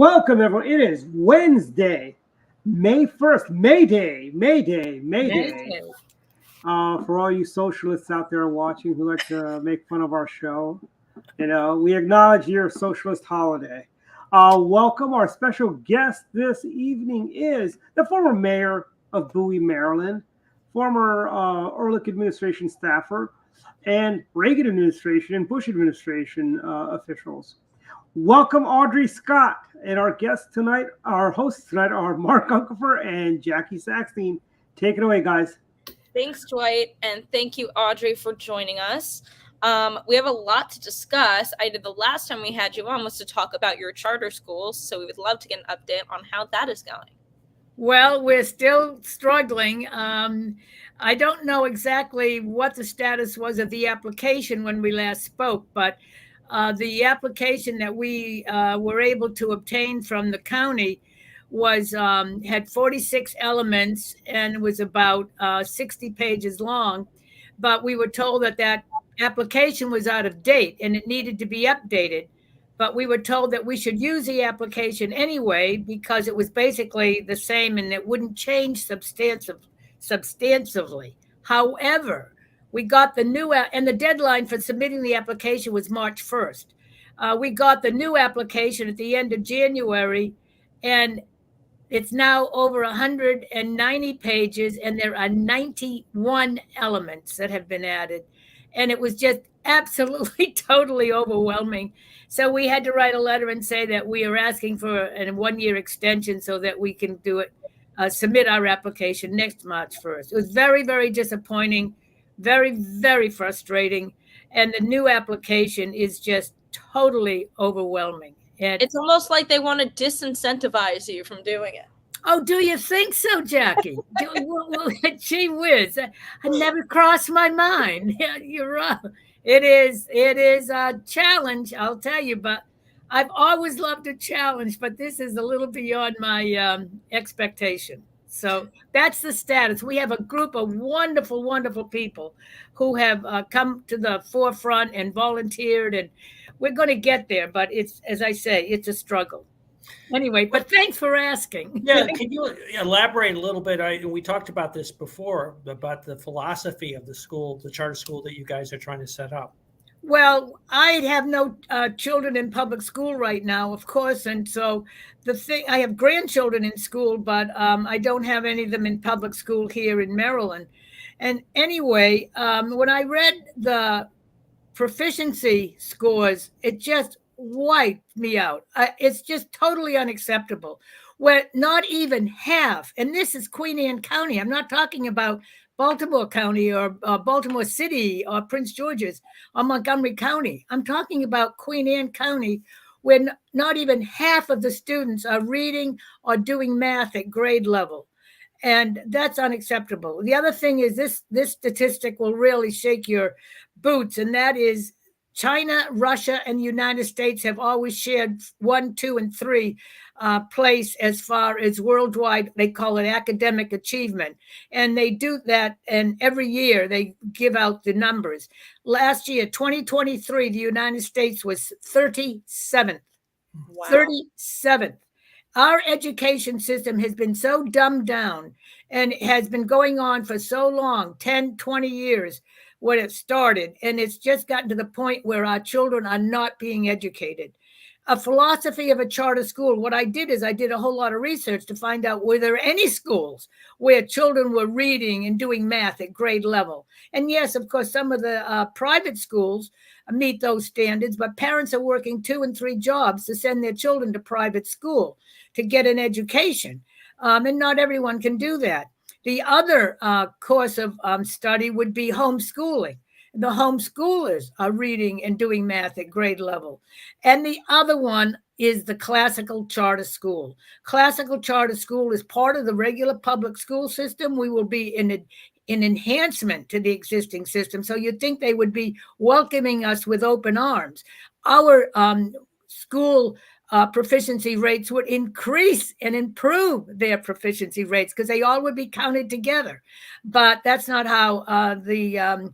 Welcome, everyone. It is Wednesday, May 1st, May Day. For all you socialists out there watching who like to make fun of our show, we acknowledge your socialist holiday. Welcome. Our special guest this evening is the former mayor of Bowie, Maryland, former Ehrlich Administration staffer, and Reagan Administration and Bush Administration officials. Welcome, Audrey Scott, and our guests tonight, our hosts tonight are Mark Unkelfer and Jackie Saxton. Take it away, guys. Thanks, Dwight, and thank you, Audrey, for joining us. We have a lot to discuss. The last time we had you on was to talk about your charter schools, so we would love to get an update on how that is going. Well, we're still struggling. I don't know exactly what the status was of the application when we last spoke, but the application that we were able to obtain from the county was had 46 elements and was about 60 pages long. But we were told that application was out of date and it needed to be updated. But we were told that we should use the application anyway because it was basically the same and it wouldn't change substantively. However, we got the new, and the deadline for submitting the application was March 1st. We got the new application at the end of January, and it's now over 190 pages, and there are 91 elements that have been added. And it was just absolutely, totally overwhelming. So we had to write a letter and say that we are asking for a 1-year extension so that we can do it, submit our application next March 1st. It was very, very disappointing. Very, very frustrating. And the new application is just totally overwhelming. And it's almost like they want to disincentivize you from doing it. Oh, do you think so, Jackie? Gee whiz. I never crossed my mind. Yeah, you're right. It is a challenge, I'll tell you, but I've always loved a challenge, but this is a little beyond my expectation. So that's the status. We have a group of wonderful, wonderful people who have come to the forefront and volunteered, and we're going to get there. But it's, as I say, it's a struggle. Anyway, but thanks for asking. Yeah, can you elaborate a little bit? We talked about this before, about the philosophy of the school, the charter school that you guys are trying to set up. Well, I have no children in public school right now, of course. And so I have grandchildren in school, but I don't have any of them in public school here in Maryland. And anyway, when I read the proficiency scores, it just wiped me out. It's just totally unacceptable. Where not even half, and this is Queen Anne County. I'm not talking about Baltimore County or Baltimore City or Prince George's or Montgomery County. I'm talking about Queen Anne County, where not even half of the students are reading or doing math at grade level. And that's unacceptable. The other thing is this statistic will really shake your boots, and that is China, Russia, and the United States have always shared 1, 2, and 3 place as far as worldwide. They call it academic achievement. And they do that, and every year they give out the numbers. Last year, 2023, the United States was 37th. Wow. 37th. Our education system has been so dumbed down and has been going on for so long, 10, 20 years, when it started, and it's just gotten to the point where our children are not being educated. A philosophy of a charter school, what I did is I did a whole lot of research to find out were there any schools where children were reading and doing math at grade level. And yes, of course, some of the private schools meet those standards, but parents are working 2 and 3 jobs to send their children to private school to get an education. And not everyone can do that. The other course of study would be homeschooling. The homeschoolers are reading and doing math at grade level. And the other one is the classical charter school. Classical charter school is part of the regular public school system. We will be in an enhancement to the existing system. So you'd think they would be welcoming us with open arms. Our school proficiency rates would increase and improve their proficiency rates because they all would be counted together. But that's not how the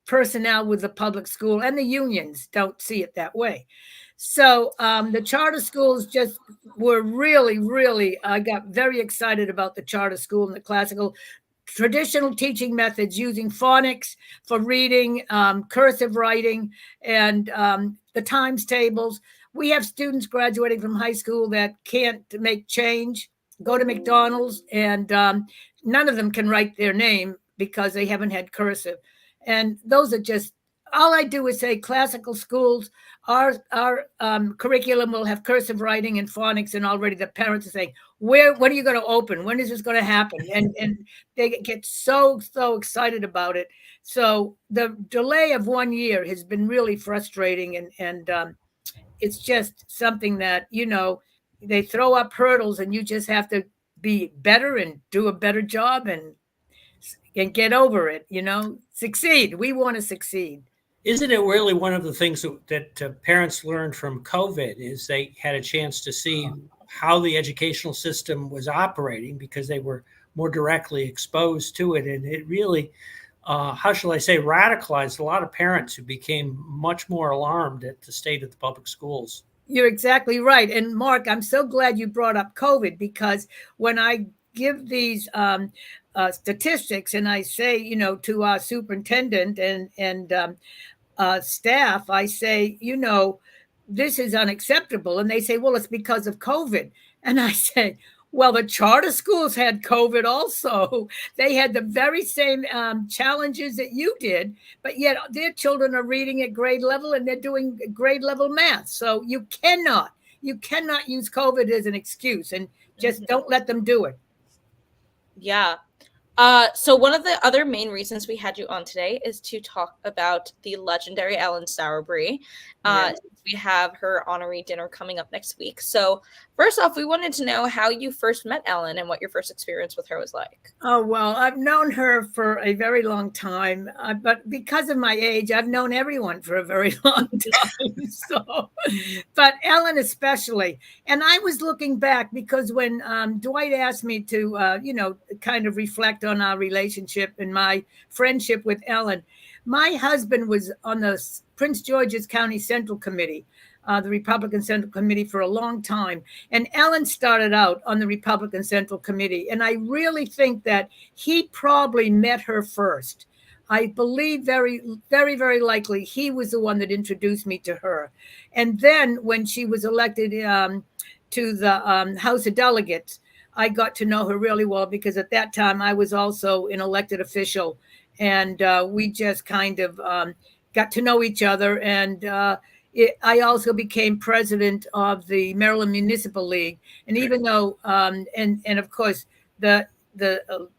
personnel with the public school and the unions don't see it that way. So the charter schools just were really, I got very excited about the charter school and the classical traditional teaching methods using phonics for reading, cursive writing, and the times tables. We have students graduating from high school that can't make change, go to McDonald's, and none of them can write their name because they haven't had cursive. And those are just, all I do is say classical schools, our curriculum will have cursive writing and phonics, and already the parents are saying, when are you going to open? When is this going to happen? And they get so excited about it. So the delay of 1 year has been really frustrating, and it's just something that, they throw up hurdles, and you just have to be better and do a better job and get over it, succeed. We want to succeed. Isn't it really one of the things that parents learned from COVID is they had a chance to see how the educational system was operating because they were more directly exposed to it. And it really, how shall I say, radicalized a lot of parents who became much more alarmed at the state of the public schools. You're exactly right. And Mark, I'm so glad you brought up COVID, because when I give these statistics and I say, to our superintendent and staff, I say, this is unacceptable. And they say, well, it's because of COVID. And I say, well, the charter schools had COVID also. They had the very same challenges that you did, but yet their children are reading at grade level and they're doing grade level math. So you cannot use COVID as an excuse, and just don't let them do it. Yeah. So one of the other main reasons we had you on today is to talk about the legendary Ellen Sowerby. We have her honorary dinner coming up next week. So first off, we wanted to know how you first met Ellen and what your first experience with her was like. Oh, well, I've known her for a very long time, but because of my age, I've known everyone for a very long time. But Ellen especially. And I was looking back because when Dwight asked me to, kind of reflect on our relationship and my friendship with Ellen, my husband was on the Prince George's County Central Committee, the Republican Central Committee, for a long time. And Ellen started out on the Republican Central Committee. And I really think that he probably met her first. I believe very, very, very likely he was the one that introduced me to her. And then when she was elected to the House of Delegates, I got to know her really well, because at that time I was also an elected official. And we just kind of got to know each other. And I also became president of the Maryland Municipal League. And even though, and of course, the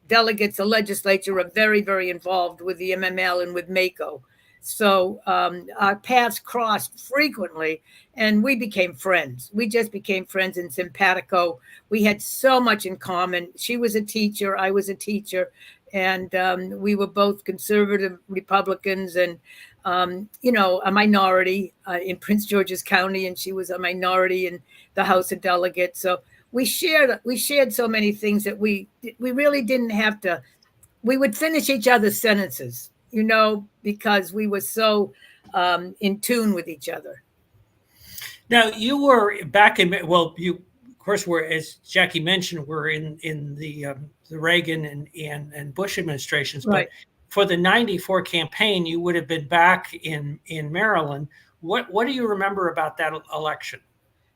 delegates, the legislature are very, very involved with the MML and with MACO. So our paths crossed frequently, and we became friends. We just became friends and simpatico. We had so much in common. She was a teacher. I was a teacher. And we were both conservative Republicans and, a minority in Prince George's County, and she was a minority in the House of Delegates. So we shared so many things that we really didn't have to. We would finish each other's sentences, because we were so in tune with each other. Now, you were back in, you, of course, were, as Jackie mentioned, were in the Reagan and Bush administrations. Right. But for the 94 campaign, you would have been back in Maryland. What do you remember about that election?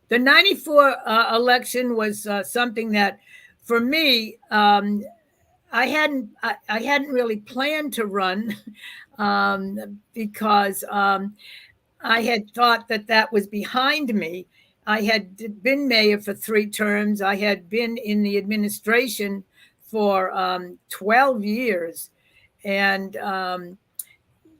The 94 election was something that, for me, I hadn't really planned to run because I had thought that was behind me. I had been mayor for 3 terms. I had been in the administration for 12 years. And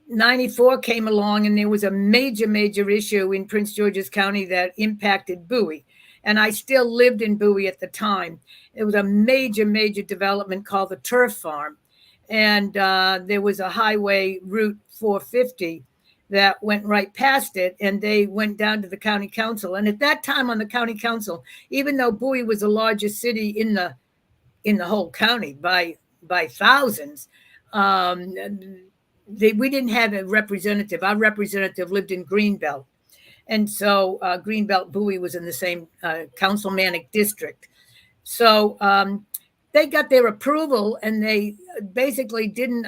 94 came along, and there was a major issue in Prince George's County that impacted Bowie. And I still lived in Bowie at the time. It was a major development called the Turf Farm. And there was a highway, Route 450, that went right past it, and they went down to the county council. And at that time on the county council, even though Bowie was the largest city in the whole county by thousands, we didn't have a representative. Our representative lived in Greenbelt. And so Greenbelt Bowie was in the same councilmanic district. So they got their approval, and they basically didn't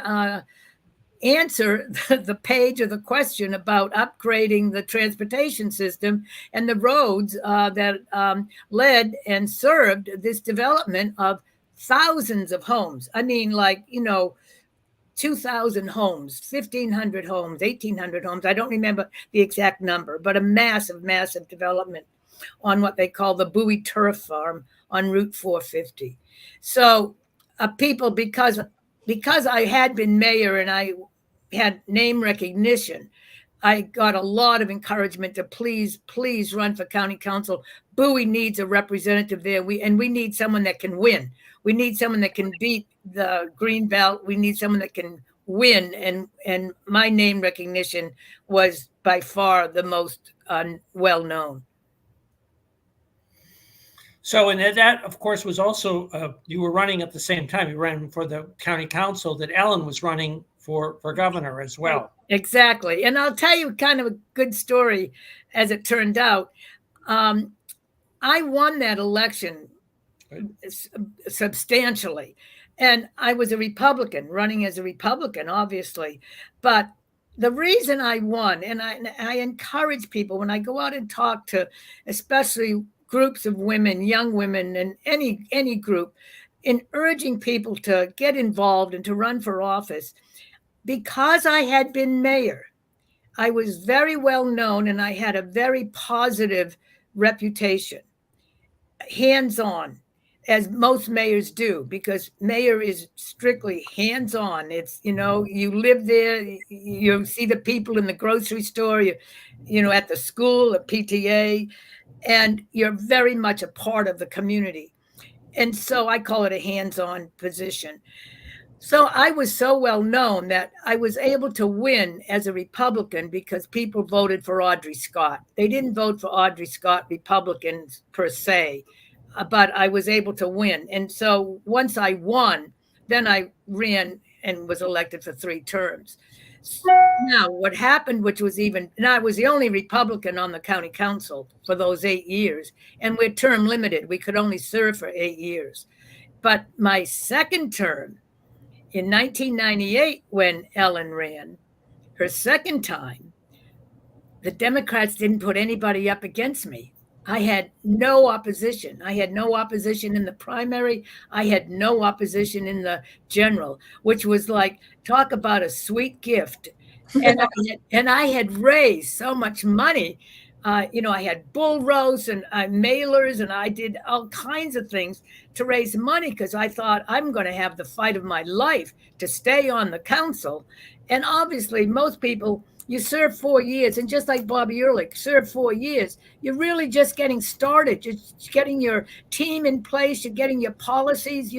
answer the page of the question about upgrading the transportation system and the roads that led and served this development of thousands of homes. I mean, 2,000 homes, 1,500 homes, 1,800 homes. I don't remember the exact number, but a massive, massive development on what they call the Bowie Turf Farm on Route 450. So people, because I had been mayor and I had name recognition, I got a lot of encouragement to please run for county council. Bowie needs a representative there. We need someone that can win. We need someone that can beat the green belt. We need someone that can win. And my name recognition was by far the most well known. So, and that, of course, was also, you were running at the same time. You ran for the county council that Ellen was running for governor as well. Exactly. And I'll tell you kind of a good story as it turned out. I won that election substantially. And I was a Republican, running as a Republican, obviously. But the reason I won, and I encourage people when I go out and talk to especially groups of women, young women, and any group, in urging people to get involved and to run for office, because I had been mayor, I was very well known and I had a very positive reputation, hands-on, as most mayors do, because mayor is strictly hands-on. It's, you live there, you see the people in the grocery store, at the school, at PTA, and you're very much a part of the community. And so I call it a hands-on position. So I was so well known that I was able to win as a Republican because people voted for Audrey Scott. They didn't vote for Audrey Scott Republicans per se, but I was able to win. And so once I won, then I ran and was elected for 3 terms. Now, what happened, and I was the only Republican on the county council for those 8 years, and we're term limited. We could only serve for 8 years. But my second term, in 1998, when Ellen ran, her second time, the Democrats didn't put anybody up against me. I had no opposition. I had no opposition in the primary. I had no opposition in the general, which was like, talk about a sweet gift. And I had raised so much money. I had bull roasts and mailers, and I did all kinds of things to raise money because I thought I'm going to have the fight of my life to stay on the council. And obviously, most people, you serve 4 years, and just like Bobby Ehrlich served 4 years, you're really just getting started. You're getting your team in place. You're getting your policies,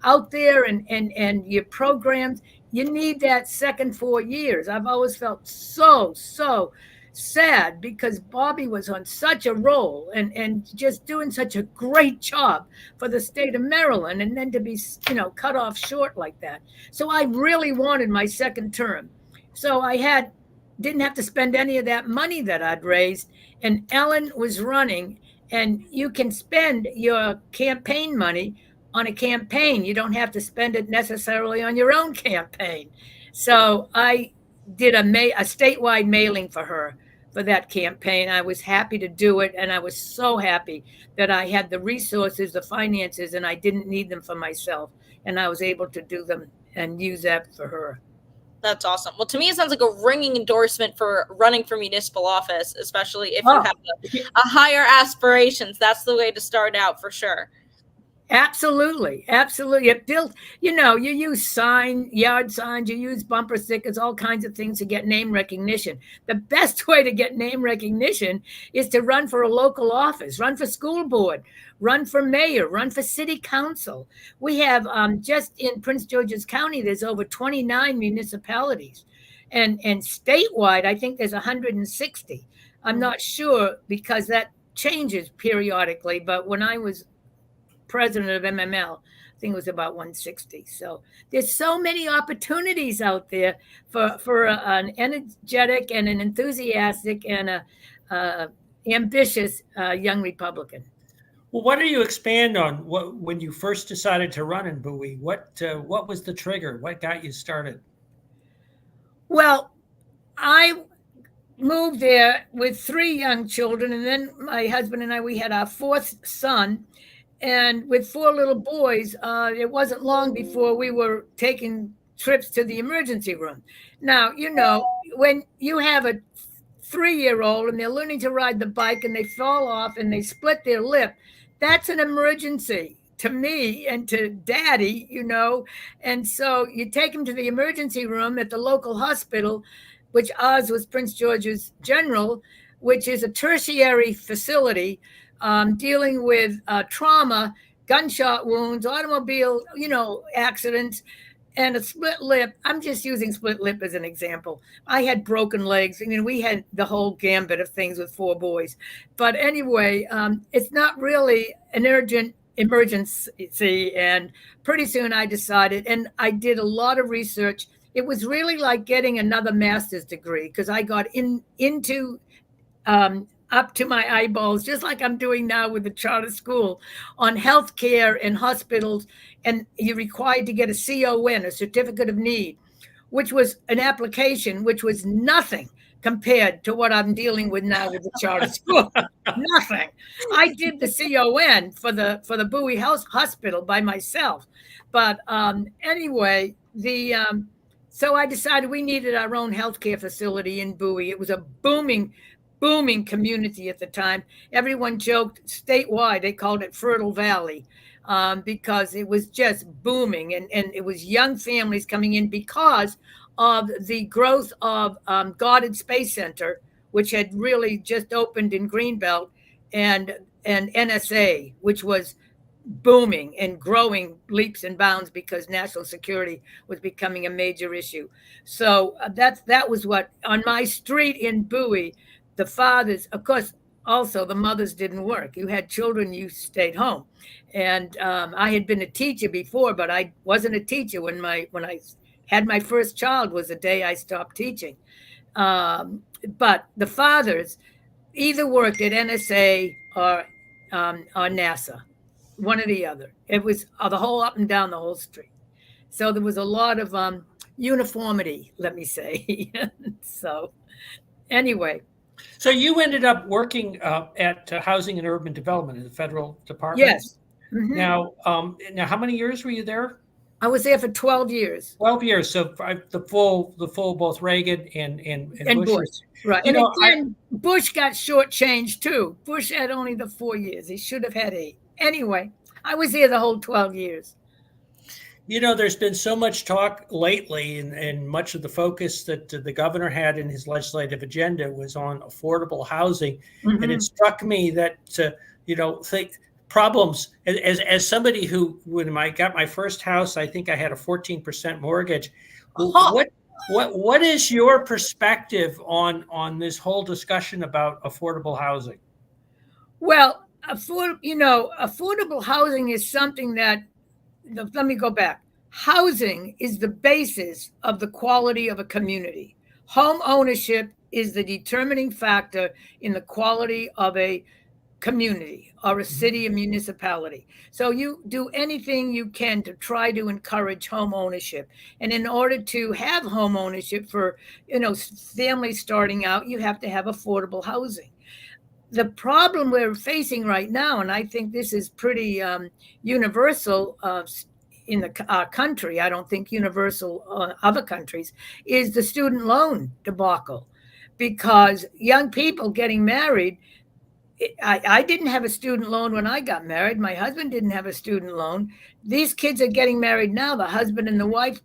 out there and your programs. You need that second 4 years. I've always felt so sad because Bobby was on such a roll and just doing such a great job for the state of Maryland, and then to be, cut off short like that. So I really wanted my second term. So I didn't have to spend any of that money that I'd raised, and Ellen was running, and you can spend your campaign money on a campaign. You don't have to spend it necessarily on your own campaign. So I did a statewide mailing for her for that campaign. I was happy to do it, and I was so happy that I had the resources, the finances, and I didn't need them for myself, and I was able to do them and use that for her. That's awesome. Well, to me, it sounds like a ringing endorsement for running for municipal office, especially if you have a higher aspirations. That's the way to start out for sure. Absolutely. It built, you use yard signs, you use bumper stickers, all kinds of things to get name recognition. The best way to get name recognition is to run for a local office, run for school board, run for mayor, run for city council. We have just in Prince George's County, there's over 29 municipalities. And statewide, I think there's 160. I'm not sure because that changes periodically, but when I was president of MML, I think it was about 160. So there's so many opportunities out there for an energetic and an enthusiastic and ambitious young Republican. Well, why don't you expand on when you first decided to run in Bowie? What was the trigger? What got you started? Well, I moved there with 3 young children, and then my husband and I, we had our 4th son, and with 4 little boys, it wasn't long before we were taking trips to the emergency room. Now, when you have a 3-year-old and they're learning to ride the bike and they fall off and they split their lip, that's an emergency to me and to Daddy, and so you take them to the emergency room at the local hospital, which ours was Prince George's General, which is a tertiary facility dealing with trauma, gunshot wounds, automobile, accidents, and a split lip. I'm just using split lip as an example. I had broken legs. We had the whole gambit of things with 4 boys. But anyway, it's not really an urgent emergency. And pretty soon I decided, and I did a lot of research. It was really like getting another master's degree because I got into up to my eyeballs, just like I'm doing now with the charter school, on healthcare and hospitals. And you're required to get a CON, a certificate of need, which was an application, which was nothing compared to what I'm dealing with now with the charter school. Nothing. I did the CON for the Bowie Hospital by myself. But anyway, so I decided we needed our own healthcare facility in Bowie. It was a booming community at the time. Everyone joked statewide, they called it Fertile Valley, because it was just booming, and it was young families coming in because of the growth of Goddard Space Center, which had really just opened in Greenbelt, and NSA, which was booming and growing leaps and bounds because national security was becoming a major issue. So that was what, on my street in Bowie, the fathers, of course, also the mothers didn't work. You had children, you stayed home. And I had been a teacher before, but I wasn't a teacher when I had my first child was the day I stopped teaching. But the fathers either worked at NSA or NASA, one or the other. It was the whole up and down the whole street. So there was a lot of uniformity, let me say. So anyway. So you ended up working at Housing and Urban Development in the federal department? Yes. Mm-hmm. Now, how many years were you there? I was there for 12 years. 12 years. So the full both Reagan and Bush. Right. And again, Bush got shortchanged too. Bush had only the 4 years. He should have had 8. Anyway, I was there the whole 12 years. There's been so much talk lately, and much of the focus that the governor had in his legislative agenda was on affordable housing. Mm-hmm. And it struck me that, think problems, as somebody who, when I got my first house, I think I had a 14% mortgage. What is your perspective on this whole discussion about affordable housing? Well, affordable housing is something that, let me go back. Housing is the basis of the quality of a community. Home ownership is the determining factor in the quality of a community or a city or municipality. So you do anything you can to try to encourage home ownership. And in order to have home ownership for, families starting out, you have to have affordable housing. The problem we're facing right now, and I think this is pretty universal in our country, I don't think universal other countries, is the student loan debacle. Because young people getting married, I didn't have a student loan when I got married. My husband didn't have a student loan. These kids are getting married now. The husband and the wife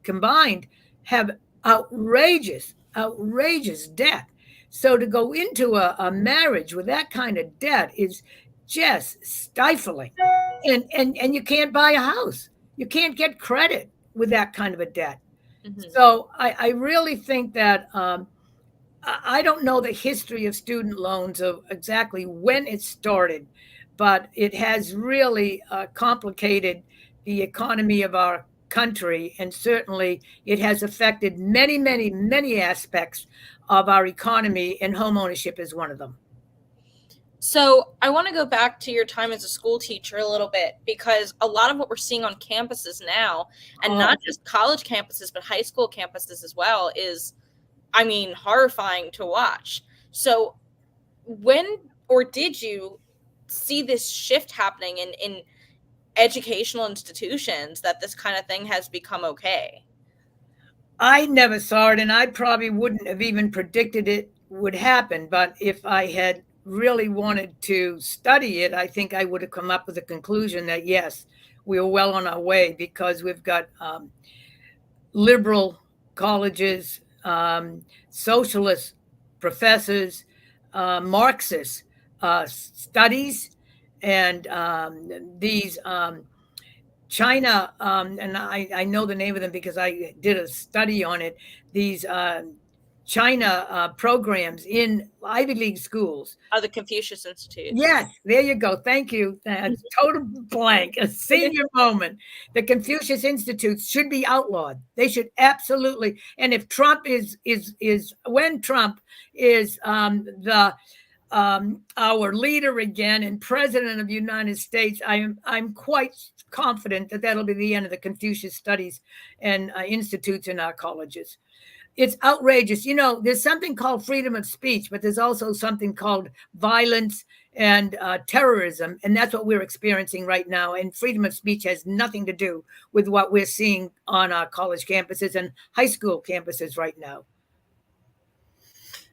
combined have outrageous debt. So to go into a marriage with that kind of debt is just stifling. And you can't buy a house. You can't get credit with that kind of a debt. Mm-hmm. So I really think that I don't know the history of student loans of exactly when it started, but it has really complicated the economy of our country, and certainly it has affected many aspects of our economy, and home ownership is one of them. So I want to go back to your time as a school teacher a little bit, because a lot of what we're seeing on campuses now, and not just college campuses, but high school campuses as well, is, I mean, horrifying to watch. So when or did you see this shift happening in educational institutions, that this kind of thing has become okay? I never saw it, and I probably wouldn't have even predicted it would happen. But if I had really wanted to study it, I think I would have come up with a conclusion that, yes, we are well on our way, because we've got liberal colleges, socialist professors, Marxist studies, and these China, and I know the name of them because I did a study on it, these China programs in Ivy League schools. Oh, the Confucius Institute. Yes, there you go. Thank you. Total blank, a senior moment. The Confucius Institutes should be outlawed. They should absolutely. And if Trump when Trump is our leader again and president of the United States, I'm quite confident that that'll be the end of the Confucius studies and institutes in our colleges. It's outrageous. You know, there's something called freedom of speech, but there's also something called violence and terrorism. And that's what we're experiencing right now. And freedom of speech has nothing to do with what we're seeing on our college campuses and high school campuses right now.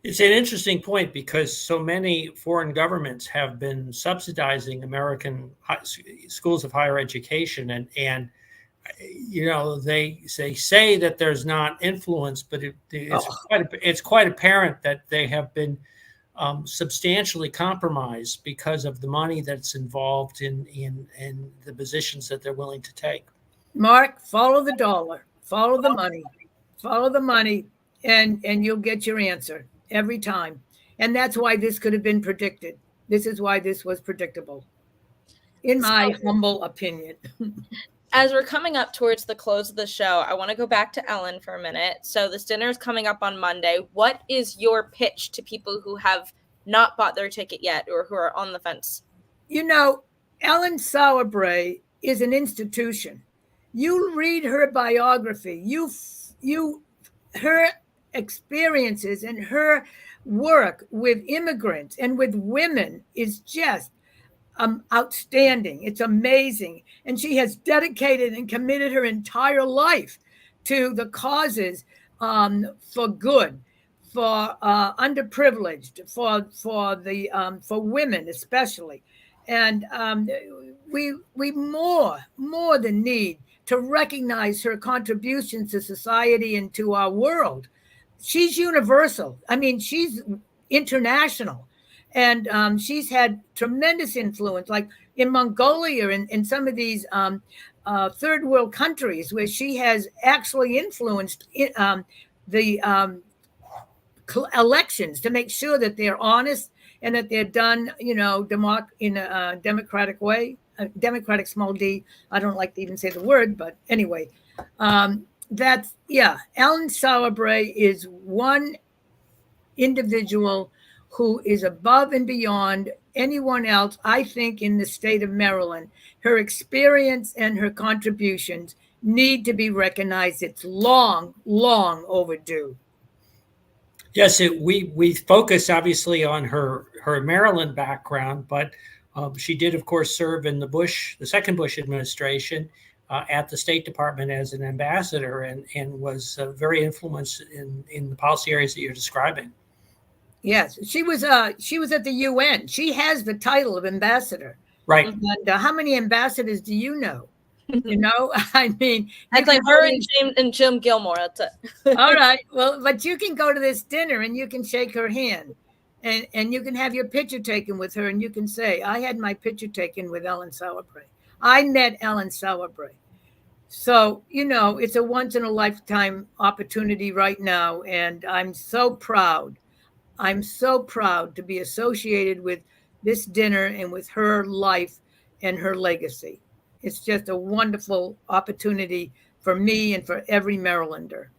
It's an interesting point, because so many foreign governments have been subsidizing American schools of higher education, and you know, they say that there's not influence, but it's quite apparent that they have been substantially compromised because of the money that's involved in the positions that they're willing to take. Mark, follow the dollar, follow the money, and you'll get your answer every time. And that's why this could have been predicted. This is why this was predictable, in my humble opinion. As we're coming up towards the close of the show, I want to go back to Ellen for a minute. So this dinner is coming up on Monday. What is your pitch to people who have not bought their ticket yet or who are on the fence? You know, Ellen Sauerbrey is an institution. You read her biography, her experiences and her work with immigrants and with women is just outstanding. It's amazing. And she has dedicated and committed her entire life to the causes for good, for underprivileged, for women especially. And we more than need to recognize her contributions to society and to our world. She's universal. I mean, she's international. And she's had tremendous influence, like in Mongolia and in some of these third world countries, where she has actually influenced the elections to make sure that they're honest and that they're done, you know, in a democratic way, democratic small d. I don't like to even say the word, but anyway, Ellen Sauerbrey is one individual who is above and beyond anyone else, I think, in the state of Maryland. Her experience and her contributions need to be recognized. It's long, long overdue. Yes, we focus obviously on her Maryland background, but she did, of course, serve in the second Bush administration at the State Department as an ambassador, and was very influenced in the policy areas that you're describing. Yes, she was at the UN. She has the title of ambassador. Right. And how many ambassadors do you know? You know, I mean, I'd like her and Jim Gilmore. That's it. All right. Well, but you can go to this dinner and you can shake her hand, and you can have your picture taken with her, and you can say, I had my picture taken with Ellen Sauerbrey. I met Ellen Sauerbrey. So, you know, it's a once in a lifetime opportunity right now. And I'm so proud. I'm so proud to be associated with this dinner and with her life and her legacy. It's just a wonderful opportunity for me and for every Marylander.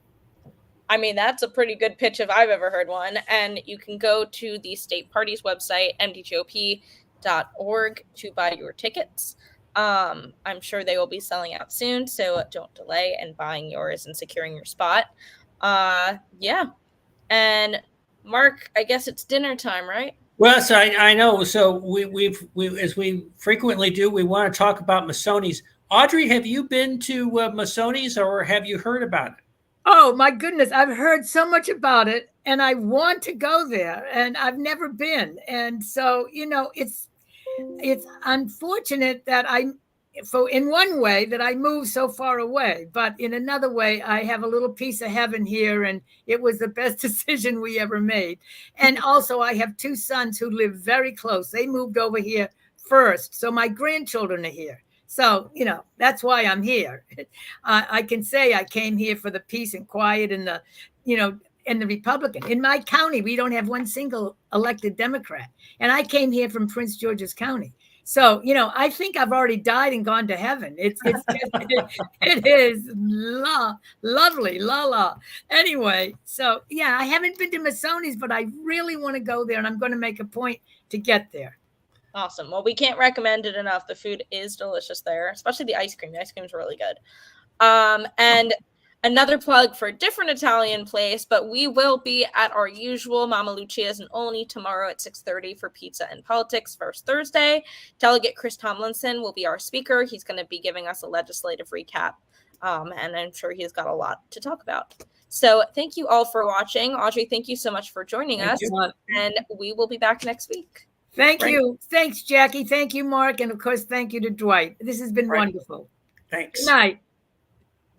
I mean, that's a pretty good pitch if I've ever heard one. And you can go to the state party's website, mdgop.org, to buy your tickets. I'm sure they will be selling out soon, so don't delay in buying yours and securing your spot. Yeah. And Mark, I guess it's dinner time, right? Well, so I know. So we as we frequently do, we want to talk about Masoni's. Audrey, have you been to Masoni's, or have you heard about it? Oh my goodness, I've heard so much about it, and I want to go there, and I've never been. And so, it's unfortunate that in one way that I moved so far away, but in another way, I have a little piece of heaven here, and it was the best decision we ever made. And also, I have two sons who live very close. They moved over here first, so my grandchildren are here. So, that's why I'm here. I can say I came here for the peace and quiet and the Republican. In my county, we don't have one single elected Democrat. And I came here from Prince George's County. So, I think I've already died and gone to heaven. It is lovely, la. Anyway, so yeah, I haven't been to Masoni's, but I really want to go there, and I'm going to make a point to get there. Awesome. Well, we can't recommend it enough. The food is delicious there, especially the ice cream. The ice cream is really good. And another plug for a different Italian place, but we will be at our usual Mama Lucia's in Olney tomorrow at 6:30 for Pizza and Politics First Thursday. Delegate Chris Tomlinson will be our speaker. He's going to be giving us a legislative recap, and I'm sure he's got a lot to talk about. So thank you all for watching. Audrey, thank you so much for joining us, and we will be back next week. Thank you. Thanks, Jackie. Thank you, Mark. And of course, thank you to Dwight. This has been wonderful. Thanks. Good night.